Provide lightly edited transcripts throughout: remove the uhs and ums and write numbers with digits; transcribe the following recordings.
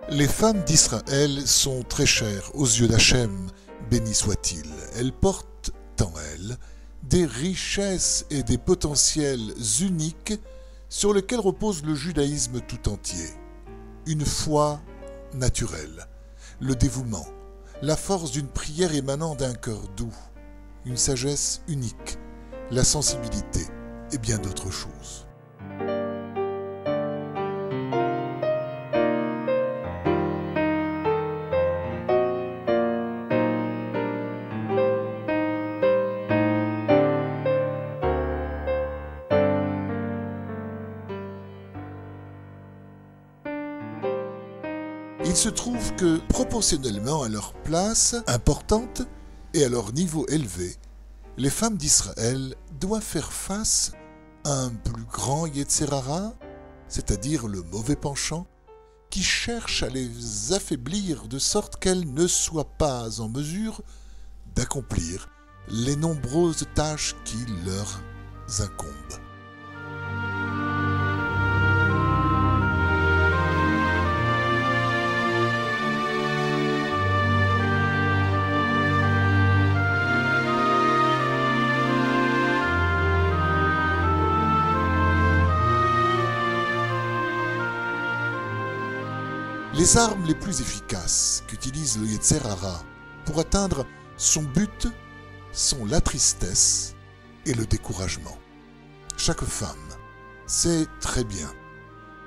Les femmes d'Israël sont très chères aux yeux d'Hachem, béni soit-il. Elles portent en elles des richesses et des potentiels uniques sur lesquels repose le judaïsme tout entier. Une foi naturelle, le dévouement, la force d'une prière émanant d'un cœur doux, une sagesse unique, la sensibilité et bien d'autres choses. Il se trouve que, proportionnellement à leur place importante et à leur niveau élevé, les femmes d'Israël doivent faire face à un plus grand Yetzer Hara, c'est-à-dire le mauvais penchant, qui cherche à les affaiblir de sorte qu'elles ne soient pas en mesure d'accomplir les nombreuses tâches qui leur incombent. Les armes les plus efficaces qu'utilise le Yetzer Hara pour atteindre son but sont la tristesse et le découragement. Chaque femme sait très bien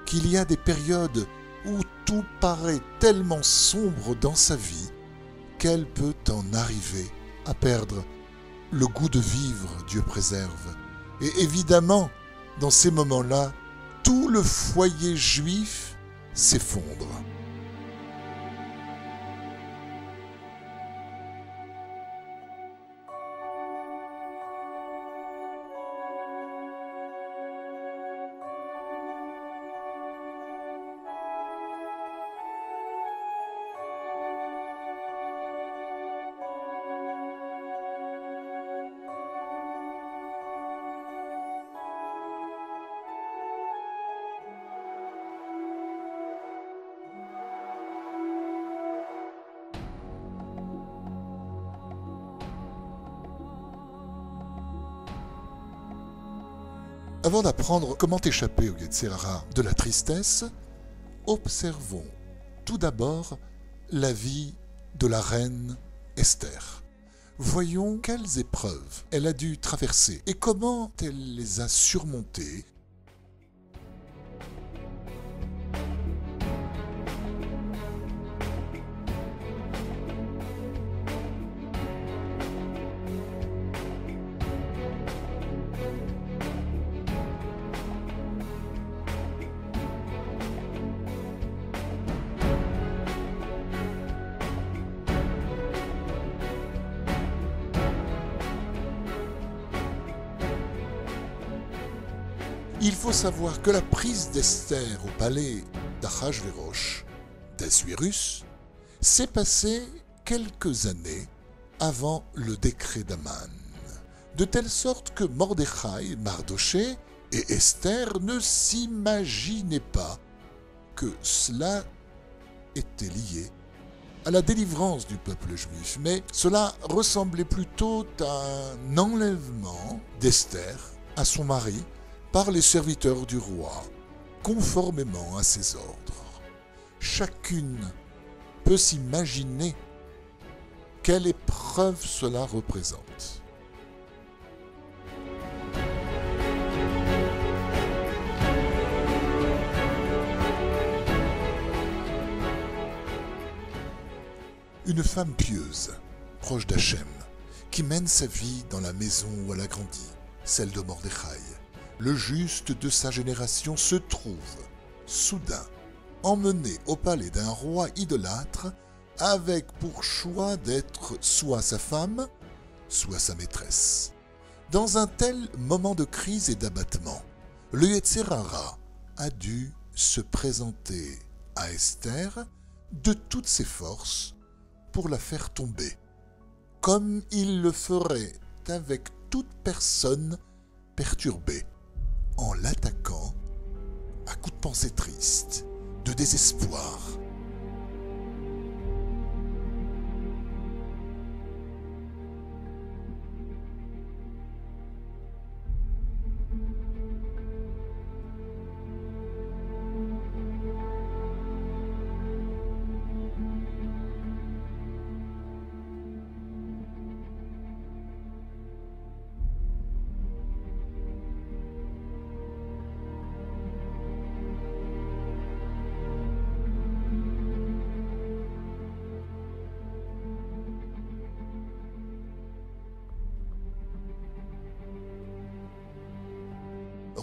qu'il y a des périodes où tout paraît tellement sombre dans sa vie qu'elle peut en arriver à perdre le goût de vivre, Dieu préserve. Et évidemment, dans ces moments-là, tout le foyer juif s'effondre. Avant d'apprendre comment échapper au Yetzer Hara de la tristesse, observons tout d'abord la vie de la reine Esther. Voyons quelles épreuves elle a dû traverser et comment elle les a surmontées. Il faut savoir que la prise d'Esther au palais d'Achashverosh, d'Assuérus, s'est passée quelques années avant le décret d'Aman, de telle sorte que Mordechai, Mardoché et Esther ne s'imaginaient pas que cela était lié à la délivrance du peuple juif, mais cela ressemblait plutôt à un enlèvement d'Esther à son mari par les serviteurs du roi, conformément à ses ordres. Chacune peut s'imaginer quelle épreuve cela représente. Une femme pieuse, proche d'Hachem, qui mène sa vie dans la maison où elle a grandi, celle de Mordechai. Le juste de sa génération se trouve, soudain, emmené au palais d'un roi idolâtre avec pour choix d'être soit sa femme, soit sa maîtresse. Dans un tel moment de crise et d'abattement, le Yetzer Hara a dû se présenter à Esther de toutes ses forces pour la faire tomber, comme il le ferait avec toute personne perturbée, en l'attaquant à coups de pensée triste, de désespoir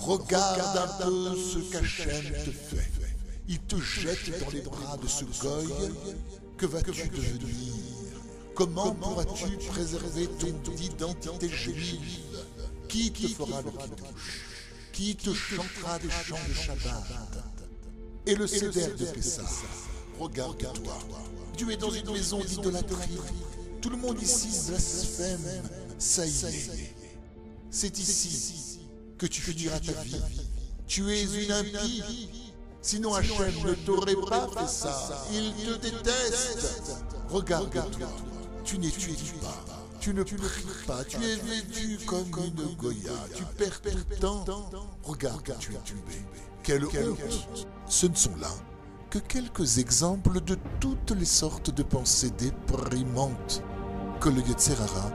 regarde un peu ce qu'Hachem te fait. Il te jette dans les bras de ce goy. Que vas-tu devenir? Comment pourras-tu préserver ton identité juive? Qui te fera le kiddush? Qui te chantera des chants de Shabbat? Et le Seder de Pessah, regarde-toi. Tu es dans une maison d'idolâtrie. Tout le monde ici blasphème. Ça y est. C'est ici que tu finiras ta vie. Tu es une impie. Sinon Hachem ne t'aurait pas fait ça. Il te déteste. Regarde-toi. Tu n'étudies pas. Tu ne pries pas. Tu es vêtu comme une goya. Tu perds ton temps. Regarde, tu es tombé. Quelle honte. Ce ne sont là que quelques exemples de toutes les sortes de pensées déprimantes que le Yetzer Hara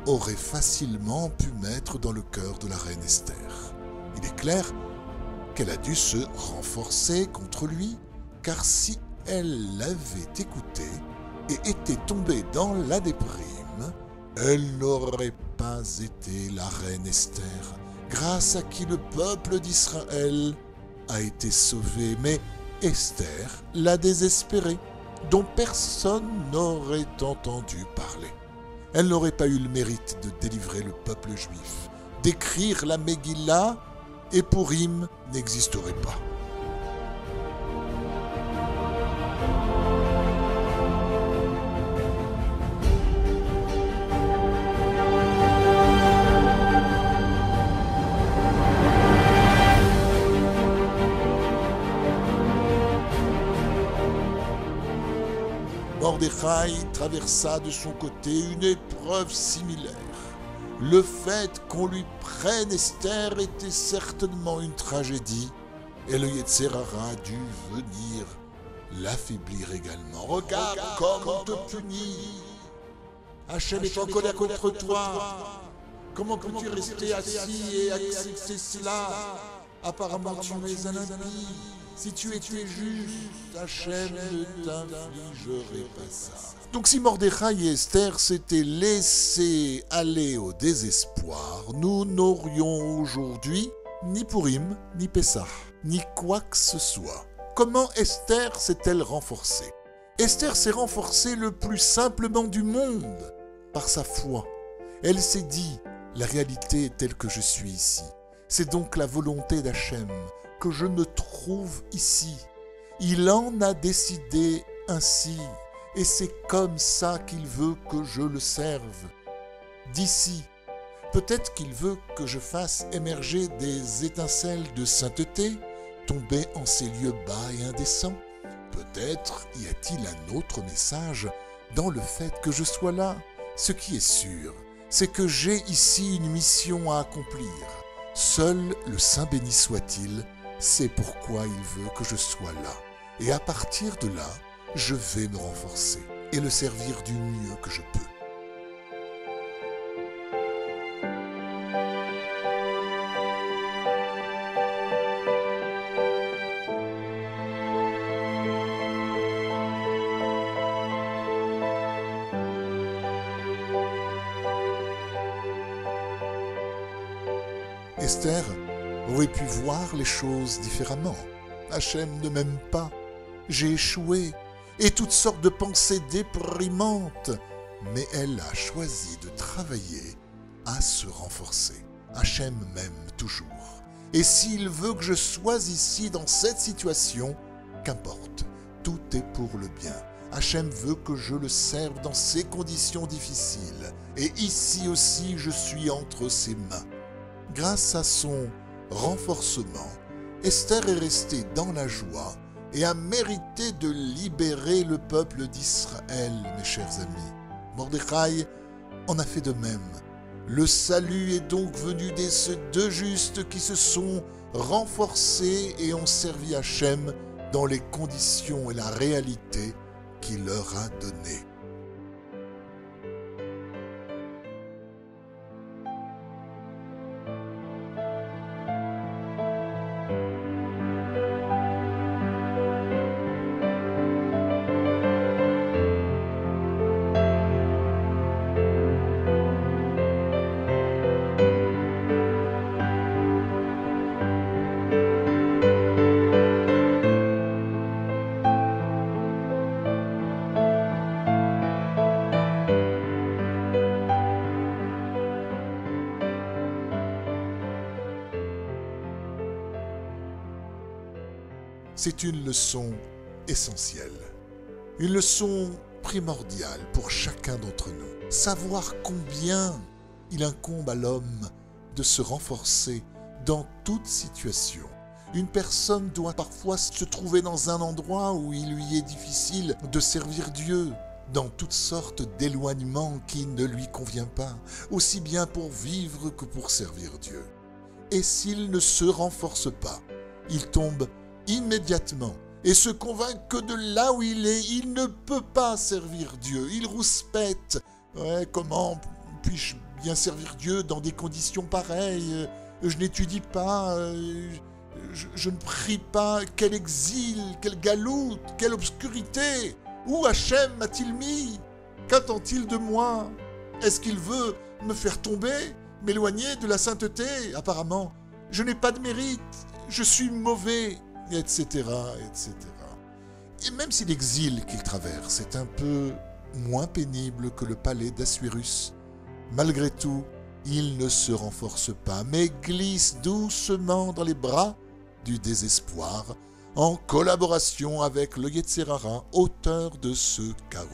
aurait facilement pu mettre dans le cœur de la reine Esther. Il est clair qu'elle a dû se renforcer contre lui, car si elle l'avait écouté et était tombée dans la déprime, elle n'aurait pas été la reine Esther, grâce à qui le peuple d'Israël a été sauvé. Mais Esther l'a désespérée, dont personne n'aurait entendu parler. Elle n'aurait pas eu le mérite de délivrer le peuple juif, d'écrire la Megillah, et Purim n'existerait pas. Mordechai traversa de son côté une épreuve similaire. Le fait qu'on lui prenne Esther était certainement une tragédie, et le Yetzer Hara a dû venir l'affaiblir également. Regarde comme on te punit. Hachem est en colère contre toi. Comment peux-tu rester assis et accepter cela? Apparemment tu es un impie. Si tu étais juste, Hachem ne t'infligerait pas ça. Donc si Mordechai et Esther s'étaient laissés aller au désespoir, nous n'aurions aujourd'hui ni Purim, ni Pessah, ni quoi que ce soit. Comment Esther s'est-elle renforcée? Esther s'est renforcée le plus simplement du monde, par sa foi. Elle s'est dit, la réalité est telle que je suis ici. C'est donc la volonté d'Hachem que je me trouve ici. Il en a décidé ainsi, et c'est comme ça qu'il veut que je le serve. D'ici, peut-être qu'il veut que je fasse émerger des étincelles de sainteté, tomber en ces lieux bas et indécents. Peut-être y a-t-il un autre message dans le fait que je sois là. Ce qui est sûr, c'est que j'ai ici une mission à accomplir. Seul le Saint béni soit-il, c'est pourquoi il veut que je sois là. Et à partir de là, je vais me renforcer et le servir du mieux que je peux. Esther aurait pu voir les choses différemment. Hachem ne m'aime pas, j'ai échoué, et toutes sortes de pensées déprimantes. Mais elle a choisi de travailler à se renforcer. Hachem m'aime toujours. Et s'il veut que je sois ici dans cette situation, qu'importe, tout est pour le bien. Hachem veut que je le serve dans ces conditions difficiles. Et ici aussi, je suis entre ses mains. Grâce à son renforcement, Esther est restée dans la joie et a mérité de libérer le peuple d'Israël, mes chers amis. Mordechai en a fait de même. Le salut est donc venu de ces deux justes qui se sont renforcés et ont servi Hachem dans les conditions et la réalité qu'il leur a données. c'est une leçon essentielle. Une leçon primordiale pour chacun d'entre nous. Savoir combien il incombe à l'homme de se renforcer dans toute situation. Une personne doit parfois se trouver dans un endroit où il lui est difficile de servir Dieu, dans toutes sortes d'éloignements qui ne lui convient pas, aussi bien pour vivre que pour servir Dieu. Et s'il ne se renforce pas, il tombe immédiatement et se convainc que de là où il est, il ne peut pas servir Dieu. Il rouspète. Comment puis-je bien servir Dieu dans des conditions pareilles? Je n'étudie pas, je ne prie pas. Quel exil, quelle galoute, quelle obscurité! Où Hachem m'a-t-il mis? Qu'attend-il de moi? Est-ce qu'il veut me faire tomber, m'éloigner de la sainteté? Apparemment, je n'ai pas de mérite, je suis mauvais, etc., etc. Et même si l'exil qu'il traverse est un peu moins pénible que le palais d'Assuérus, malgré tout, il ne se renforce pas, mais glisse doucement dans les bras du désespoir, en collaboration avec le Yetzer Hara, auteur de ce chaos.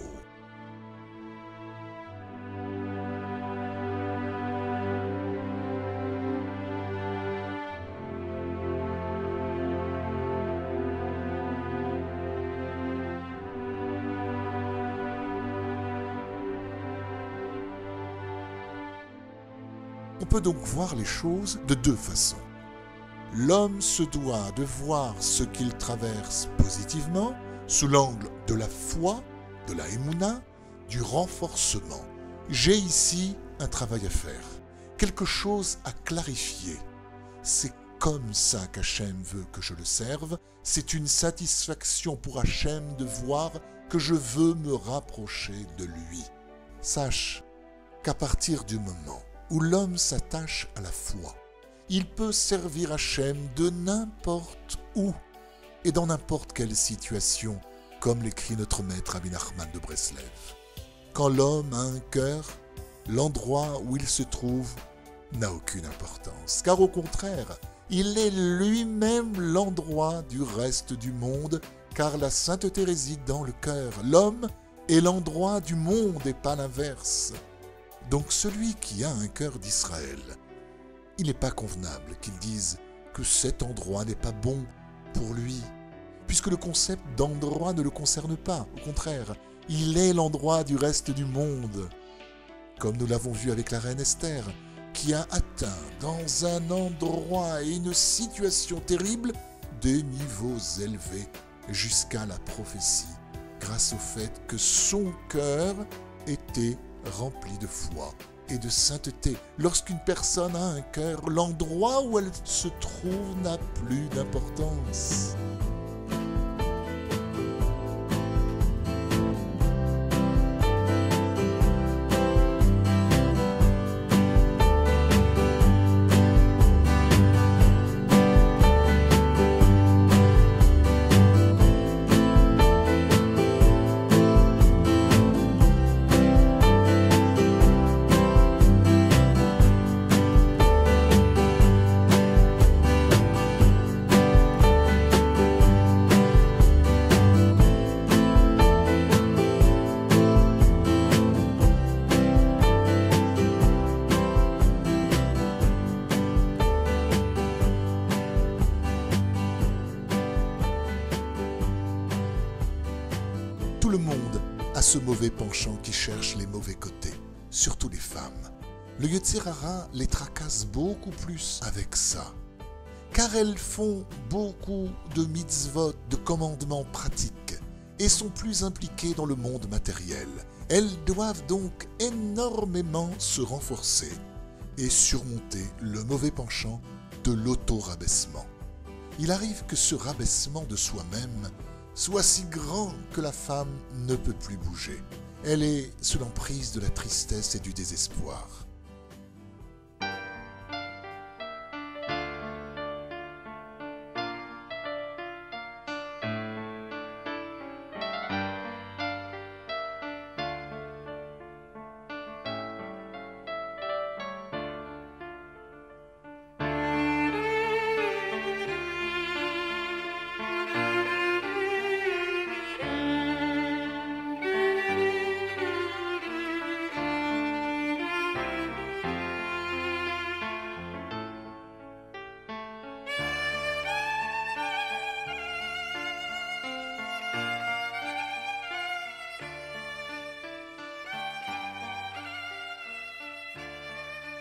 On peut donc voir les choses de deux façons. L'homme se doit de voir ce qu'il traverse positivement, sous l'angle de la foi, de la émouna, du renforcement. J'ai ici un travail à faire, quelque chose à clarifier. C'est comme ça qu'Hachem veut que je le serve. C'est une satisfaction pour Hachem de voir que je veux me rapprocher de lui. Sache qu'à partir du moment où l'homme s'attache à la foi, il peut servir Hachem de n'importe où et dans n'importe quelle situation, comme l'écrit notre maître Rabbi Nachman de Breslev. Quand l'homme a un cœur, l'endroit où il se trouve n'a aucune importance, car au contraire, il est lui-même l'endroit du reste du monde, car la sainteté réside dans le cœur. L'homme est l'endroit du monde et pas l'inverse. Donc celui qui a un cœur d'Israël, il n'est pas convenable qu'il dise que cet endroit n'est pas bon pour lui, puisque le concept d'endroit ne le concerne pas. Au contraire, il est l'endroit du reste du monde, comme nous l'avons vu avec la reine Esther, qui a atteint dans un endroit et une situation terrible des niveaux élevés jusqu'à la prophétie, grâce au fait que son cœur était rempli de foi et de sainteté. Lorsqu'une personne a un cœur, l'endroit où elle se trouve n'a plus d'importance. Tout le monde a ce mauvais penchant qui cherche les mauvais côtés, surtout les femmes. Le Yetzer Hara les tracasse beaucoup plus avec ça, car elles font beaucoup de mitzvot, de commandements pratiques, et sont plus impliquées dans le monde matériel. Elles doivent donc énormément se renforcer et surmonter le mauvais penchant de l'auto-rabaissement. Il arrive que ce rabaissement de soi-même soit si grand que la femme ne peut plus bouger. Elle est sous l'emprise de la tristesse et du désespoir.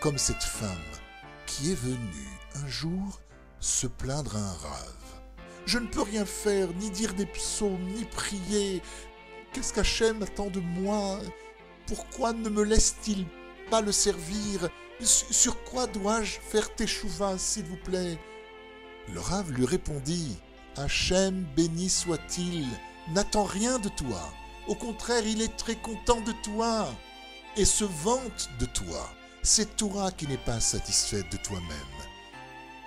comme cette femme qui est venue un jour se plaindre à un rave. « Je ne peux rien faire, ni dire des psaumes, ni prier. Qu'est-ce qu'Hachem attend de moi? Pourquoi ne me laisse-t-il pas le servir? Sur quoi dois-je faire teshuva, s'il vous plaît ?» Le rave lui répondit « Hachem béni soit-il, n'attend rien de toi. Au contraire, il est très content de toi et se vante de toi. C'est toi qui n'es pas satisfaite de toi-même.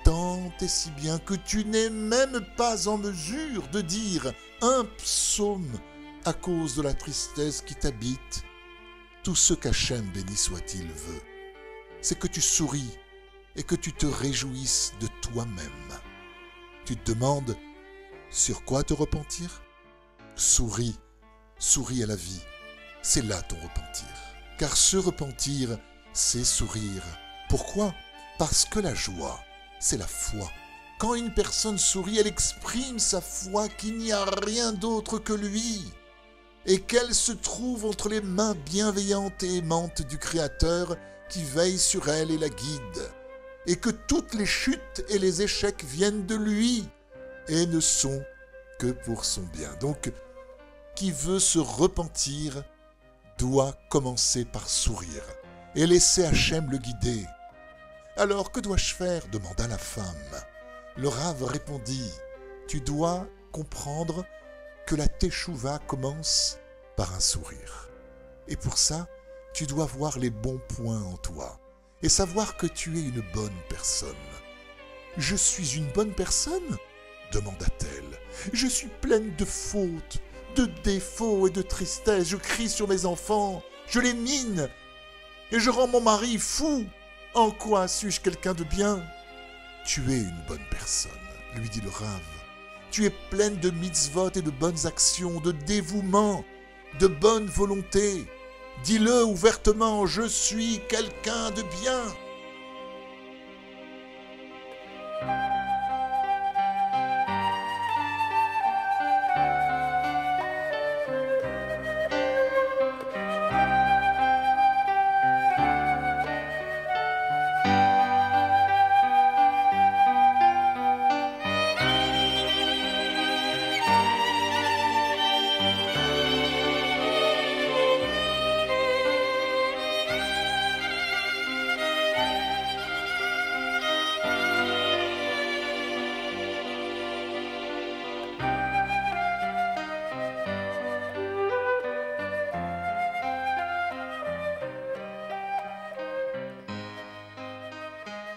Tant et si bien que tu n'es même pas en mesure de dire un psaume à cause de la tristesse qui t'habite. Tout ce qu'Hachem béni soit-il veut, c'est que tu souris et que tu te réjouisses de toi-même. Tu te demandes sur quoi te repentir? Souris, souris à la vie, c'est là ton repentir. Car se repentir, c'est sourire. Pourquoi? Parce que la joie, c'est la foi. Quand une personne sourit, elle exprime sa foi qu'il n'y a rien d'autre que lui et qu'elle se trouve entre les mains bienveillantes et aimantes du Créateur qui veille sur elle et la guide, et que toutes les chutes et les échecs viennent de lui et ne sont que pour son bien. Donc, qui veut se repentir doit commencer par sourire et laisser Hachem le guider. Alors, que dois-je faire? Demanda la femme. Le rave répondit, tu dois comprendre que la teshuva commence par un sourire. Et pour ça, tu dois voir les bons points en toi et savoir que tu es une bonne personne. « Je suis une bonne personne ?» demanda-t-elle. « Je suis pleine de fautes, de défauts et de tristesse. Je crie sur mes enfants, je les mine et je rends mon mari fou. En quoi suis-je quelqu'un de bien ?»« Tu es une bonne personne, » lui dit le rave. « Tu es pleine de mitzvot et de bonnes actions, de dévouement, de bonne volonté. Dis-le ouvertement, je suis quelqu'un de bien. »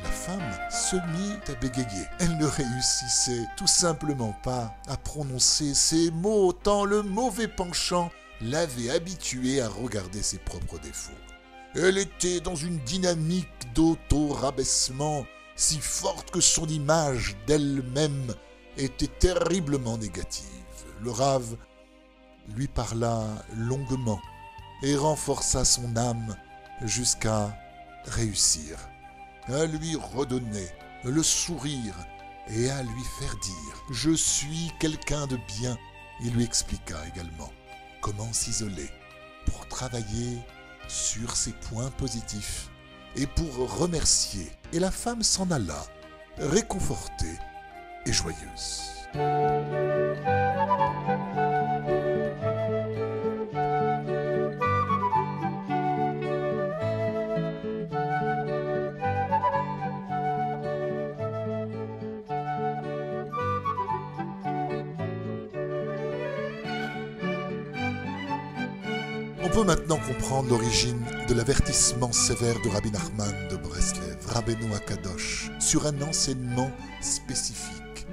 La femme se mit à bégayer. Elle ne réussissait tout simplement pas à prononcer ces mots, tant le mauvais penchant l'avait habituée à regarder ses propres défauts. Elle était dans une dynamique d'auto-rabaissement si forte que son image d'elle-même était terriblement négative. Le rave lui parla longuement et renforça son âme jusqu'à réussir à lui redonner le sourire et à lui faire dire « Je suis quelqu'un de bien ». Il lui expliqua également comment s'isoler pour travailler sur ses points positifs et pour remercier. Et la femme s'en alla, réconfortée et joyeuse. On peut maintenant comprendre l'origine de l'avertissement sévère de Rabbi Nachman de Breslev, Rabbeinu Akadosh, sur un enseignement spécifique.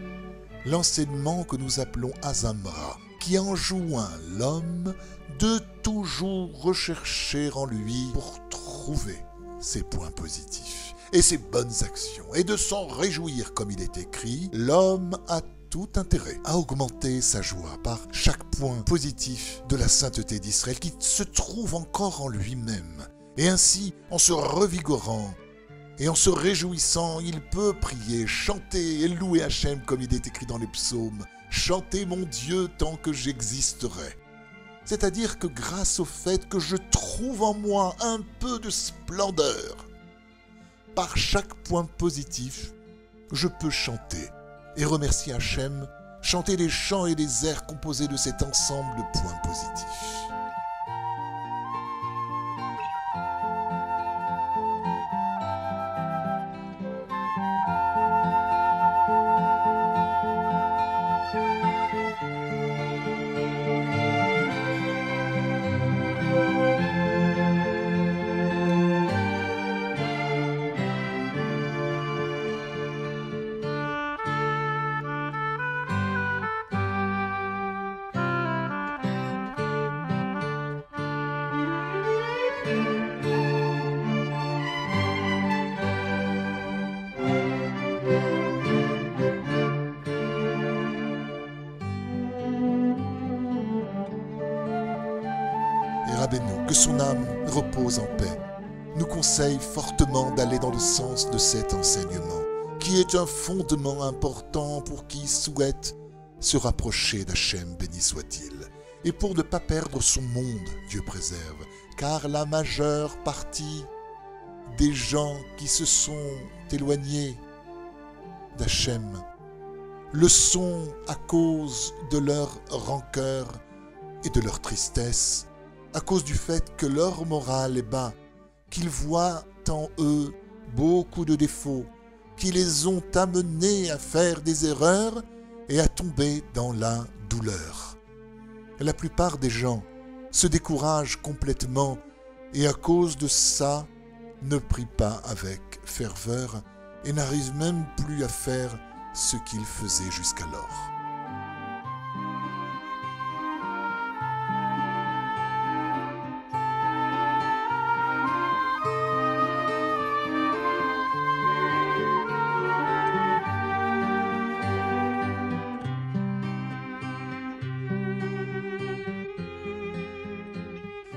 L'enseignement que nous appelons Azamra, qui enjoint l'homme de toujours rechercher en lui pour trouver ses points positifs et ses bonnes actions, et de s'en réjouir comme il est écrit, l'homme a tout intérêt à augmenter sa joie par chaque point positif de la sainteté d'Israël qui se trouve encore en lui-même. Et ainsi, en se revigorant et en se réjouissant, il peut prier, chanter et louer Hachem comme il est écrit dans les psaumes. Chanter mon Dieu tant que j'existerai. C'est-à-dire que grâce au fait que je trouve en moi un peu de splendeur, par chaque point positif, je peux chanter et remercier Hachem, chanter les chants et les airs composés de cet ensemble de points positifs. Rabbeinu, que son âme repose en paix, nous conseille fortement d'aller dans le sens de cet enseignement, qui est un fondement important pour qui souhaite se rapprocher d'Hachem, béni soit-il. Et pour ne pas perdre son monde, Dieu préserve, car la majeure partie des gens qui se sont éloignés d'Hachem le sont à cause de leur rancœur et de leur tristesse, à cause du fait que leur morale est bas, qu'ils voient en eux beaucoup de défauts, qui les ont amenés à faire des erreurs et à tomber dans la douleur. La plupart des gens se découragent complètement et à cause de ça ne prient pas avec ferveur et n'arrivent même plus à faire ce qu'ils faisaient jusqu'alors.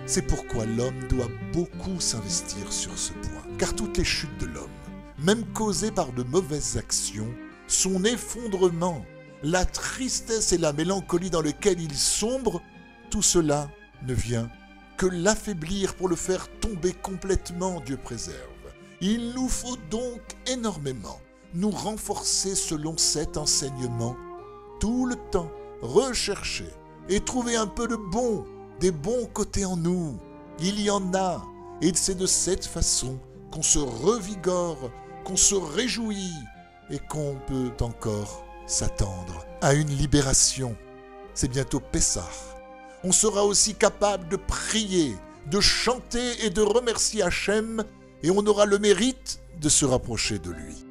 C'est pourquoi l'homme doit beaucoup s'investir sur ce point, car toutes les chutes de l'homme, même causées par de mauvaises actions, son effondrement, la tristesse et la mélancolie dans lesquelles il sombre, tout cela ne vient que l'affaiblir pour le faire tomber complètement, Dieu préserve. Il nous faut donc énormément nous renforcer selon cet enseignement, tout le temps rechercher et trouver un peu de bon, des bons côtés en nous. Il y en a, et c'est de cette façon qu'on se revigore, qu'on se réjouit et qu'on peut encore s'attendre à une libération. C'est bientôt Pessah. On sera aussi capable de prier, de chanter et de remercier Hachem, et on aura le mérite de se rapprocher de lui.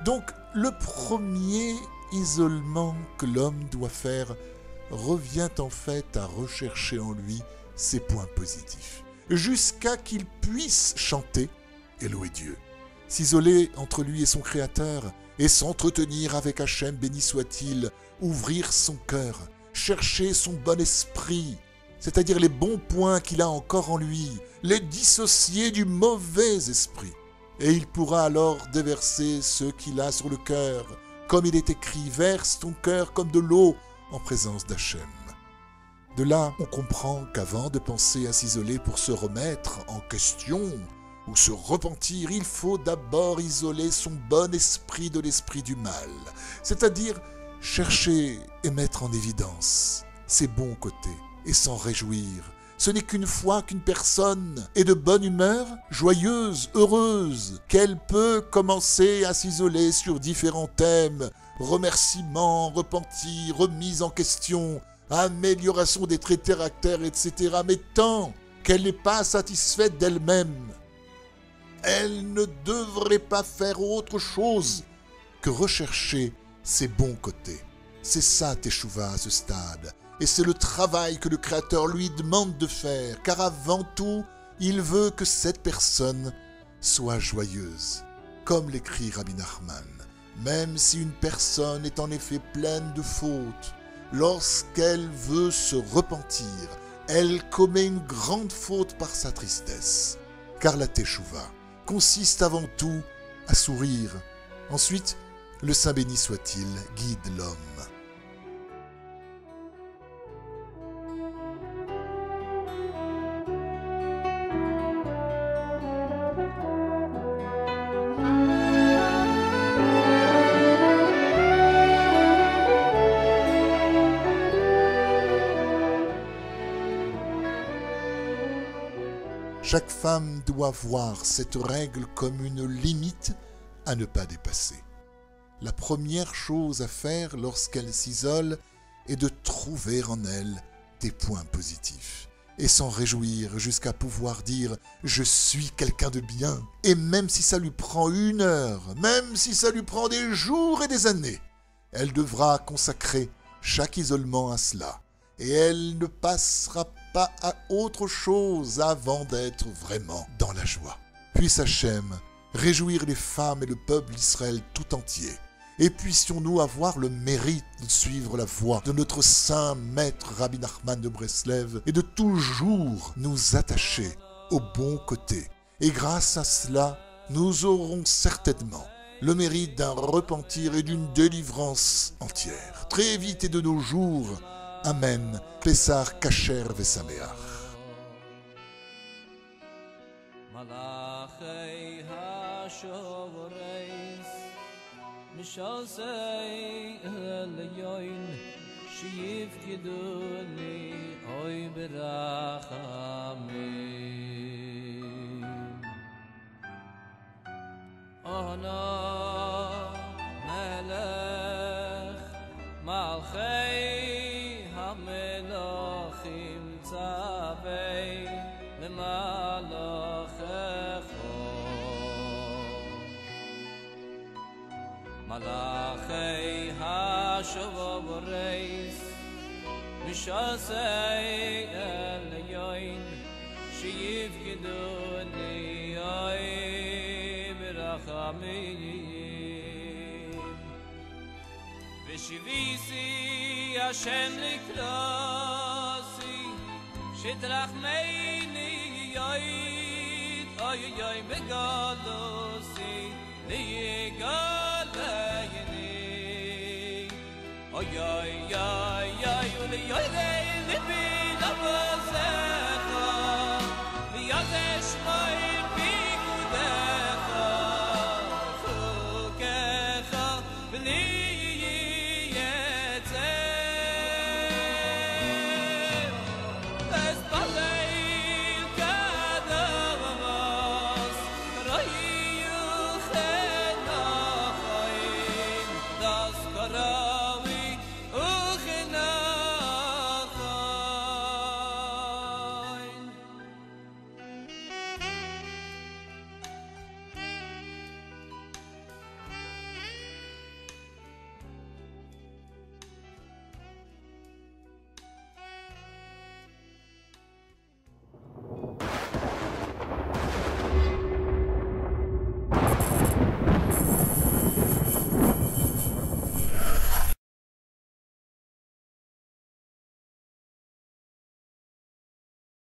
Donc, le premier isolement que l'homme doit faire revient en fait à rechercher en lui ses points positifs, jusqu'à qu'il puisse chanter et louer Dieu, s'isoler entre lui et son Créateur, et s'entretenir avec Hachem, béni soit-il, ouvrir son cœur, chercher son bon esprit, c'est-à-dire les bons points qu'il a encore en lui, les dissocier du mauvais esprit. Et il pourra alors déverser ce qu'il a sur le cœur. Comme il est écrit, verse ton cœur comme de l'eau en présence d'Hachem. De là, on comprend qu'avant de penser à s'isoler pour se remettre en question ou se repentir, il faut d'abord isoler son bon esprit de l'esprit du mal. C'est-à-dire chercher et mettre en évidence ses bons côtés et s'en réjouir. Ce n'est qu'une fois qu'une personne est de bonne humeur, joyeuse, heureuse, qu'elle peut commencer à s'isoler sur différents thèmes, remerciements, repentir, remise en question, amélioration des traits de caractère, etc. Mais tant qu'elle n'est pas satisfaite d'elle-même, Elle ne devrait pas faire autre chose que rechercher ses bons côtés. C'est ça Teshuva à ce stade. Et c'est le travail que le Créateur lui demande de faire, car avant tout, il veut que cette personne soit joyeuse. Comme l'écrit Rabbi Nachman, même si une personne est en effet pleine de fautes, lorsqu'elle veut se repentir, elle commet une grande faute par sa tristesse. Car la Teshuva consiste avant tout à sourire. Ensuite, le Saint béni soit-il guide l'homme. Chaque femme doit voir cette règle comme une limite à ne pas dépasser. La première chose à faire lorsqu'elle s'isole est de trouver en elle des points positifs et s'en réjouir jusqu'à pouvoir dire « je suis quelqu'un de bien ». Et même si ça lui prend 1 heure, même si ça lui prend des jours et des années, elle devra consacrer chaque isolement à cela. Et elle ne passera pas à autre chose avant d'être vraiment dans la joie. Puisse Hachem réjouir les femmes et le peuple d'Israël tout entier. Et puissions-nous avoir le mérite de suivre la voie de notre saint maître Rabbi Nachman de Breslev et de toujours nous attacher au bon côté. Et grâce à cela, nous aurons certainement le mérite d'un repentir et d'une délivrance entière. Très vite et de nos jours. Amen. Pessah Kasher Vesameach. Malachei HaShovoreis Mishasei Elyoin Sheyifkedu li Oy Berachamim Ohna Melech Malchei Melachim tzavei lemalachecho Malachei HaShovoreis Mishasei Elyoin Sheyifkedu li Oy Berachamim V'shivisi Hashem likrasi shetrachmeini yoyid oy yoy megalosi ligalayni oy yoy yoy yoy yoy libi